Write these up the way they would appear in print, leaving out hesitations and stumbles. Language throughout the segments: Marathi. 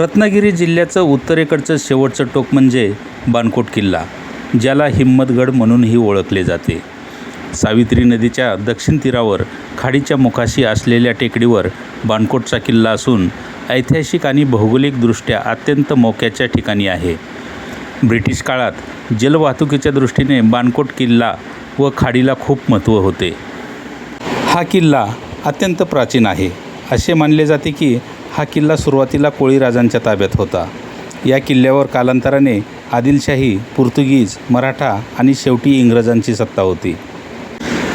रत्नागिरी जिल्ह्याचं उत्तरेकडचं शेवटचं टोक म्हणजे बाणकोट किल्ला, ज्याला हिम्मतगड म्हणूनही ओळखले जाते. सावित्री नदीच्या दक्षिण तीरावर खाडीच्या मुखाशी असलेल्या टेकडीवर बाणकोटचा किल्ला असून ऐतिहासिक आणि भौगोलिकदृष्ट्या अत्यंत मोक्याच्या ठिकाणी आहे. ब्रिटिश काळात जलवाहतुकीच्या दृष्टीने बाणकोट किल्ला व खाडीला खूप महत्त्व होते. हा किल्ला अत्यंत प्राचीन आहे. असे मानले जाते की हा किल्ला सुरुवातीला कोळी राजांच्या ताब्यात होता. या किल्ल्यावर कालांतराने आदिलशाही, पोर्तुगीज, मराठा आणि शेवटी इंग्रजांची सत्ता होती.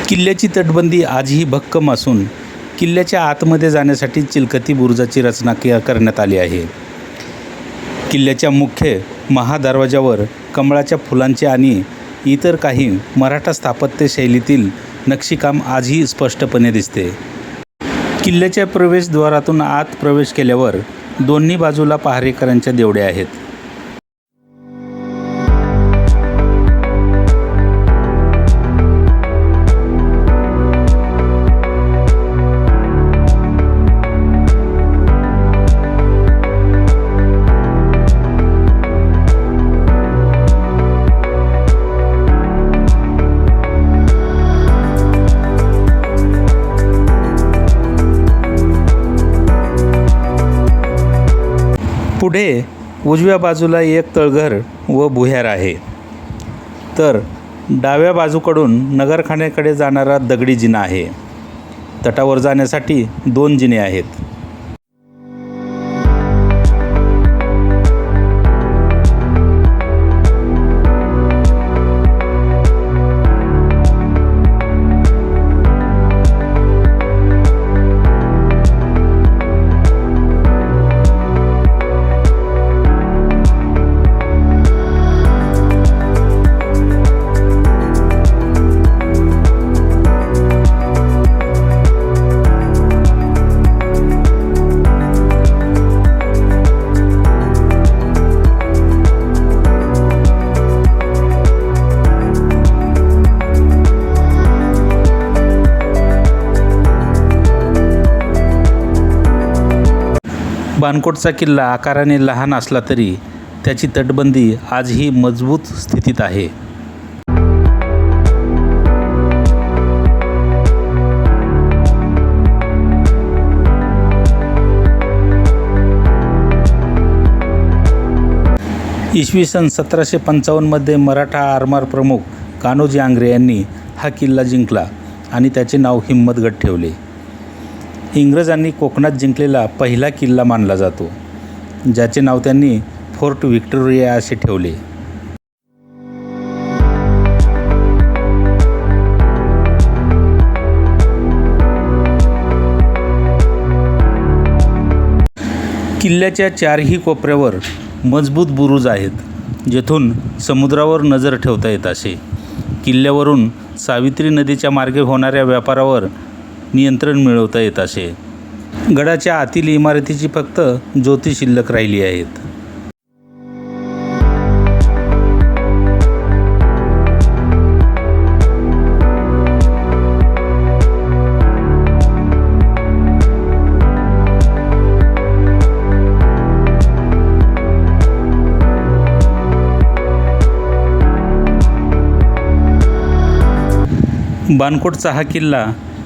किल्ल्याची तटबंदी आजही भक्कम असून किल्ल्याच्या आतमध्ये जाण्यासाठी चिलखती बुरुजाची रचना करण्यात आली आहे. किल्ल्याच्या मुख्य महादरवाजावर कमळाच्या फुलांचे आणि इतर काही मराठा स्थापत्य शैलीतील नक्षीकाम आजही स्पष्टपणे दिसते. किल्ल्याच्या प्रवेशद्वारातून आत प्रवेश केल्यावर दोन्ही बाजूला पहारेकऱ्यांच्या देवड्या आहेत. पुढे उजव्या बाजूला एक तळघर व भुयार आहे, तर डाव्या बाजूकडून नगरखान्याकडे जाणारा दगडी जिना आहे. तटावर जाण्यासाठी 2 जिने आहेत. बाणकोटचा किल्ला आकाराने लहान असला तरी त्याची तटबंदी आजही मजबूत स्थितीत आहे. इसवी सन 1755 मध्ये मराठा आरमार प्रमुख कान्होजी आंग्रे यांनी हा किल्ला जिंकला आणि त्याचे नाव हिम्मतगड ठेवले. इंग्रजांनी कोकणात जिंकलेला पहिला किल्ला मानला जातो, ज्याचे नाव त्यांनी फोर्ट व्हिक्टोरिया असे ठेवले. किल्ल्याच्या 4ही कोपऱ्यावर मजबूत बुरुज आहेत, जेथून समुद्रावर नजर ठेवता येत असे. किल्ल्यावरून सावित्री नदीच्या मार्गे होणाऱ्या व्यापारावर नियंत्रण मिळवता येत असे. गडाच्या आतील इमारतीची फक्त ज्योती शिल्लक राहिली आहेत. बाणकोटचा हा किल्ला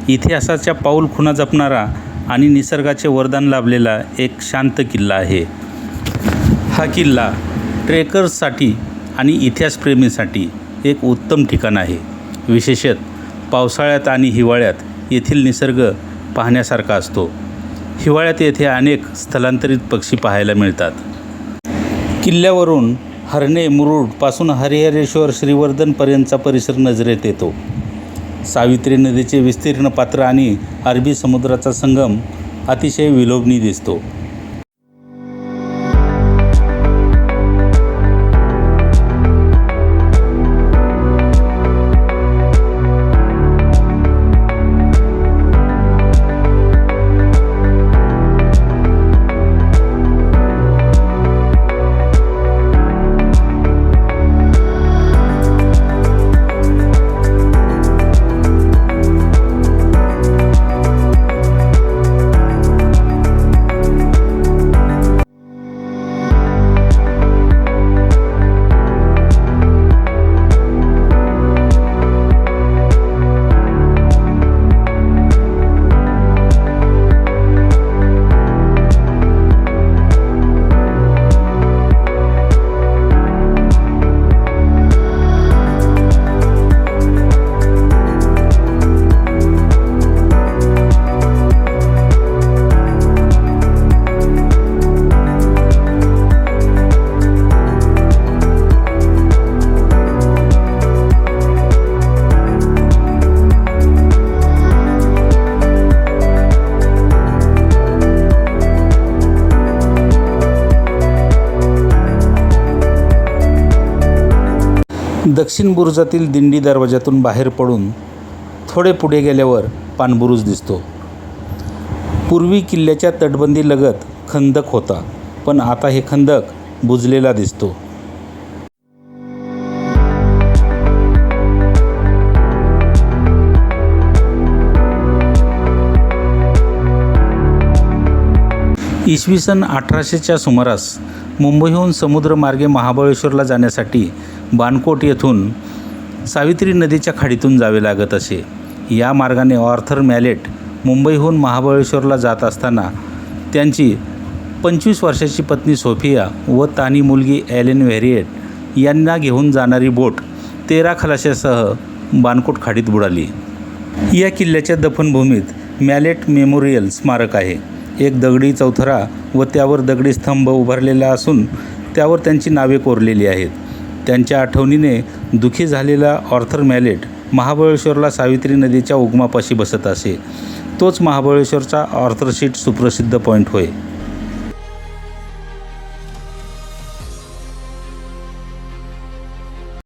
इतिहासाच्या पाऊलखुणा जपणारा आणि निसर्गाचे वरदान लाभलेला एक शांत किल्ला आहे. हा किल्ला ट्रेकर्ससाठी आणि इतिहासप्रेमींसाठी एक उत्तम ठिकाण आहे. विशेषतः पावसाळ्यात आणि हिवाळ्यात येथील निसर्ग पाहण्यासारखा असतो. हिवाळ्यात येथे अनेक स्थलांतरित पक्षी पाहायला मिळतात. किल्ल्यावरून हर्णे मुरुडपासून हरिहरेश्वर श्रीवर्धनपर्यंतचा परिसर नजरेत येतो. सावित्री नदीचे विस्तीर्ण पात्र आणि अरबी समुद्राचा संगम अतिशय विलोभनीय दिसतो. दक्षिण बुरुजातील दिंडी दरवाजातून बाहेर पडून थोडे पुढे गेल्यावर पाणबुरुज दिसतो. पूर्वी किल्ल्याच्या तटबंदीलगत खंदक होता, पण आता हे खंदक बुजलेला दिसतो. इसवी सन 1800च्या सुमारास मुंबईहून समुद्रमार्गे महाबळेश्वरला जाण्यासाठी बाणकोट येथून सावित्री नदीच्या खाडीतून जावे लागत असे. या मार्गाने ऑर्थर मॅलेट मुंबईहून महाबळेश्वरला जात असताना त्यांची 25 वर्षाची पत्नी सोफिया व तानी मुलगी ॲलेन व्हेरिएट यांना घेऊन जाणारी बोट 13 खलाशासह बाणकोट खाडीत बुडाली. या किल्ल्याच्या दफनभूमीत मॅलेट मेमोरियल स्मारक आहे. एक दगडी चौथरा व त्यावर दगडी स्तंभ उभारलेला असून त्यावर त्यांची नावे कोरलेली आहेत. त्यांच्या आठवणीने दुःखी झालेला ऑर्थर मॅलेट महाबळेश्वरला सावित्री नदीच्या उगमापाशी बसत असे. तोच महाबळेश्वरचा ऑर्थर शीट सुप्रसिद्ध पॉईंट होय.